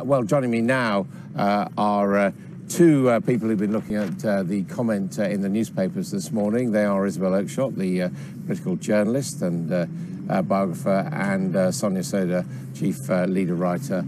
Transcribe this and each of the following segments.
Well, joining me now are two people who've been looking at the comment in the newspapers this morning. They are Isabel Oakeshott, the political journalist and biographer, and Sonia Sodha, chief leader writer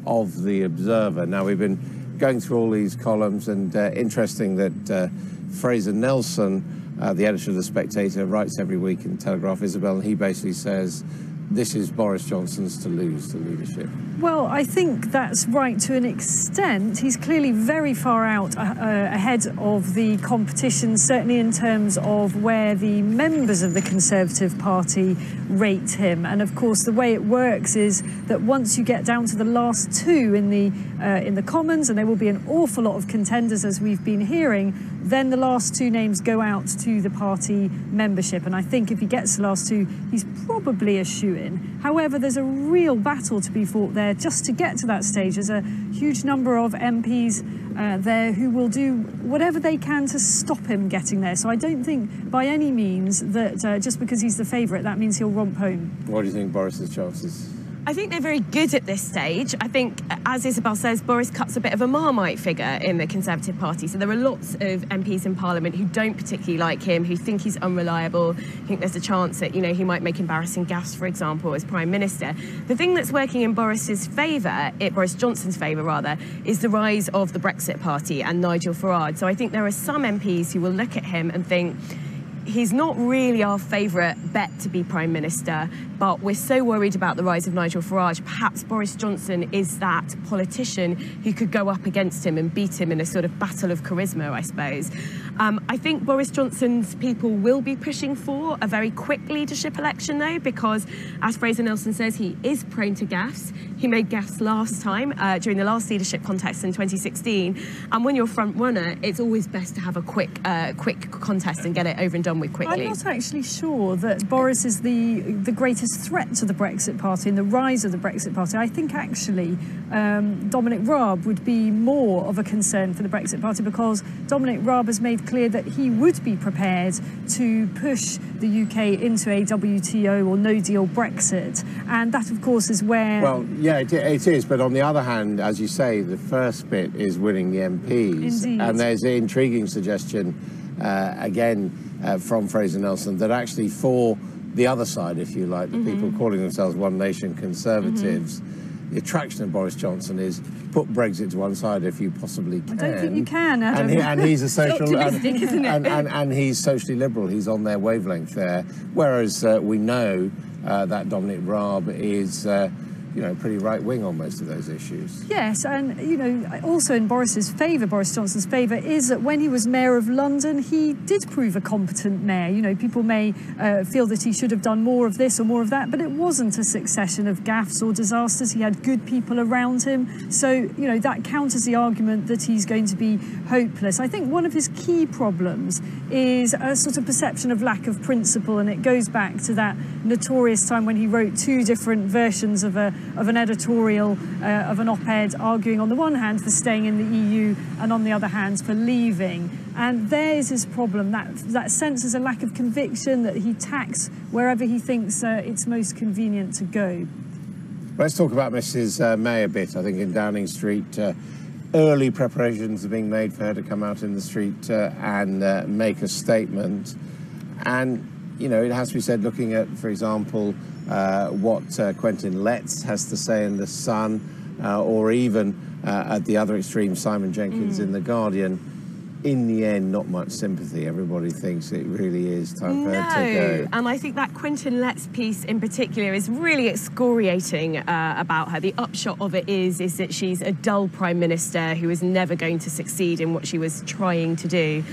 of The Observer. Now, we've been going through all these columns, and interesting that Fraser Nelson, the editor of The Spectator, writes every week in Telegraph, Isabel, and he basically says this is Boris Johnson's to lose the leadership. Well, I think that's right to an extent. He's clearly very far out ahead of the competition, certainly in terms of where the members of the Conservative Party rate him. And of course, the way it works is that once you get down to the last two in the Commons, and there will be an awful lot of contenders, as we've been hearing, then the last two names go out to the party membership. And I think if he gets the last two, he's probably a shoo-in. However, there's a real battle to be fought there just to get to that stage. There's a huge number of MPs there who will do whatever they can to stop him getting there. So I don't think by any means that just because he's the favourite, that means he'll romp home. What do you think Boris's chances? I think they're very good at this stage. I think, as Isabel says, Boris cuts a bit of a Marmite figure in the Conservative Party. So there are lots of MPs in Parliament who don't particularly like him, who think he's unreliable, think there's a chance that, he might make embarrassing gaffes, for example, as Prime Minister. The thing that's working in Boris's favour, Boris Johnson's favour rather, is the rise of the Brexit Party and Nigel Farage. So I think there are some MPs who will look at him and think, he's not really our favourite bet to be Prime Minister, but we're so worried about the rise of Nigel Farage. Perhaps Boris Johnson is that politician who could go up against him and beat him in a sort of battle of charisma, I suppose. I think Boris Johnson's people will be pushing for a very quick leadership election, though, because, as Fraser Nelson says, he is prone to gaffes. He made gaffes last time, during the last leadership contest in 2016. And when you're front runner, it's always best to have a quick contest and get it over and done with quickly. I'm not actually sure that Boris is the greatest threat to the Brexit Party and the rise of the Brexit Party. I think actually Dominic Raab would be more of a concern for the Brexit Party, because Dominic Raab has made clear that he would be prepared to push the UK into a WTO or no-deal Brexit. And that, of course, is where... Well, yeah, it is. But on the other hand, as you say, the first bit is winning the MPs. Indeed. And there's an intriguing suggestion, again, from Fraser Nelson, that actually for the other side, if you like, the people calling themselves One Nation Conservatives, the attraction of Boris Johnson is put Brexit to one side if you possibly can. I don't think you can, Adam. And he's a social... optimistic, isn't it? And he's socially liberal. He's on their wavelength there. Whereas we know that Dominic Raab is... pretty right-wing on most of those issues. Yes, and, also in Boris Johnson's favour, is that when he was Mayor of London, he did prove a competent mayor. People may feel that he should have done more of this or more of that, but it wasn't a succession of gaffes or disasters. He had good people around him. So, that counters the argument that he's going to be hopeless. I think one of his key problems is a sort of perception of lack of principle, and it goes back to that notorious time when he wrote two different versions of an editorial, of an op-ed, arguing on the one hand for staying in the EU and on the other hand for leaving. And there's his problem, that sense is a lack of conviction, that he tacks wherever he thinks it's most convenient to go. Let's talk about Mrs. May a bit. I think in Downing Street, early preparations are being made for her to come out in the street and make a statement. And, it has to be said, looking at, for example, what Quentin Letts has to say in The Sun, or even at the other extreme, Simon Jenkins in The Guardian. In the end, not much sympathy. Everybody thinks it really is time for her to go. And I think that Quentin Letts piece in particular is really excoriating about her. The upshot of it is that she's a dull Prime Minister who is never going to succeed in what she was trying to do.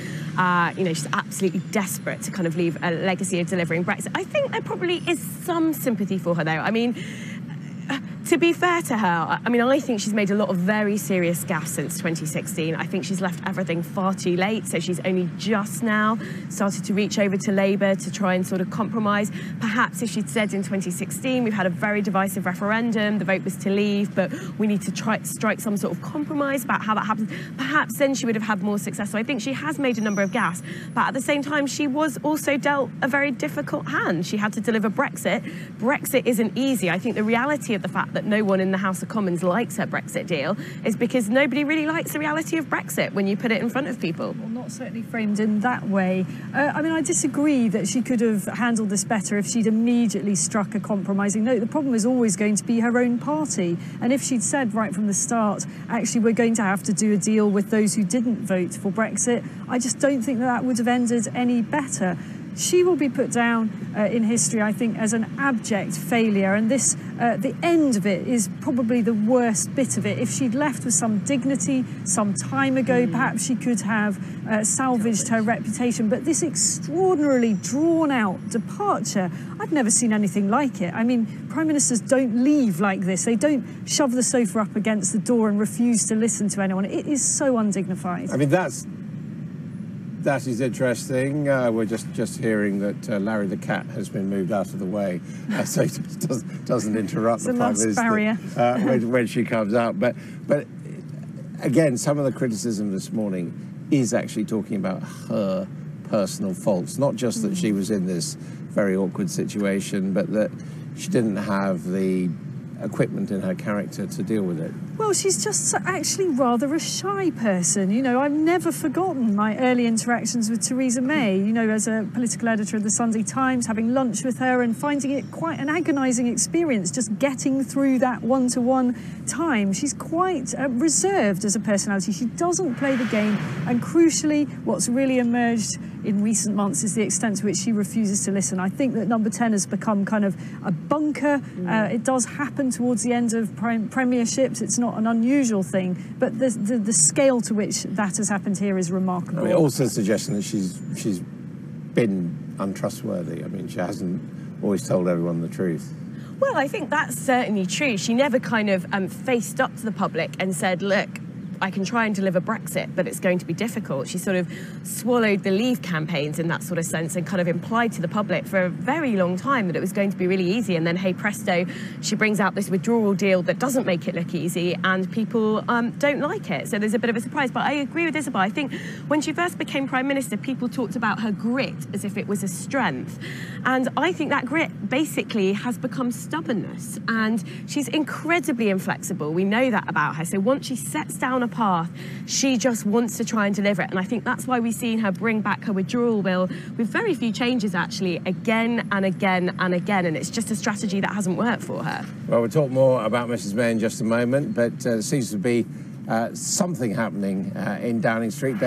She's absolutely desperate to kind of leave a legacy of delivering Brexit. I think there probably is some sympathy for her, though. I mean, to be fair to her, I think she's made a lot of very serious gaffes since 2016. I think she's left everything far too late, so she's only just now started to reach over to Labour to try and sort of compromise. Perhaps if she'd said in 2016, we've had a very divisive referendum, the vote was to leave, but we need to try strike some sort of compromise about how that happens, perhaps then she would have had more success. So I think she has made a number of gaffes, but at the same time, she was also dealt a very difficult hand. She had to deliver Brexit. Brexit isn't easy. I think the reality of the fact that no one in the House of Commons likes her Brexit deal is because nobody really likes the reality of Brexit when you put it in front of people. Well, not certainly framed in that way. I mean, I disagree that she could have handled this better if she'd immediately struck a compromising note. The problem is always going to be her own party. And if she'd said right from the start, actually, we're going to have to do a deal with those who didn't vote for Brexit, I just don't think that would have ended any better. She will be put down in history, I think, as an abject failure. And this, the end of it is probably the worst bit of it. If she'd left with some dignity some time ago, perhaps she could have salvaged her reputation. But this extraordinarily drawn-out departure, I've never seen anything like it. I mean, Prime Ministers don't leave like this. They don't shove the sofa up against the door and refuse to listen to anyone. It is so undignified. I mean, that is interesting. We're just hearing that Larry the cat has been moved out of the way, so it doesn't interrupt the Prime Minister barrier. when she comes out. But again, some of the criticism this morning is actually talking about her personal faults, not just that she was in this very awkward situation, but that she didn't have the equipment in her character to deal with it. Well, she's just actually rather a shy person. You know, I've never forgotten my early interactions with Theresa May, you know, as a political editor of the Sunday Times, having lunch with her and finding it quite an agonising experience, just getting through that one-to-one time. She's quite reserved as a personality. She doesn't play the game. And crucially, what's really emerged in recent months is the extent to which she refuses to listen. I think that Number 10 has become kind of a bunker. It does happen towards the end of premierships. It's not an unusual thing, but the scale to which that has happened here is remarkable. I mean, also suggesting that she's been untrustworthy. I mean, she hasn't always told everyone the truth. Well, I think that's certainly true. She never kind of faced up to the public and said, look, I can try and deliver Brexit, but it's going to be difficult. She sort of swallowed the Leave campaigns in that sort of sense and kind of implied to the public for a very long time that it was going to be really easy. And then, hey, presto, she brings out this withdrawal deal that doesn't make it look easy, and people don't like it. So there's a bit of a surprise. But I agree with Isabel. I think when she first became Prime Minister, people talked about her grit as if it was a strength. And I think that grit basically has become stubbornness. And she's incredibly inflexible. We know that about her. So once she sets down a path, she just wants to try and deliver it. And I think that's why we've seen her bring back her withdrawal bill with very few changes, actually, again and again and again. And it's just a strategy that hasn't worked for her. Well, we'll talk more about Mrs May in just a moment, but there seems to be something happening in Downing Street.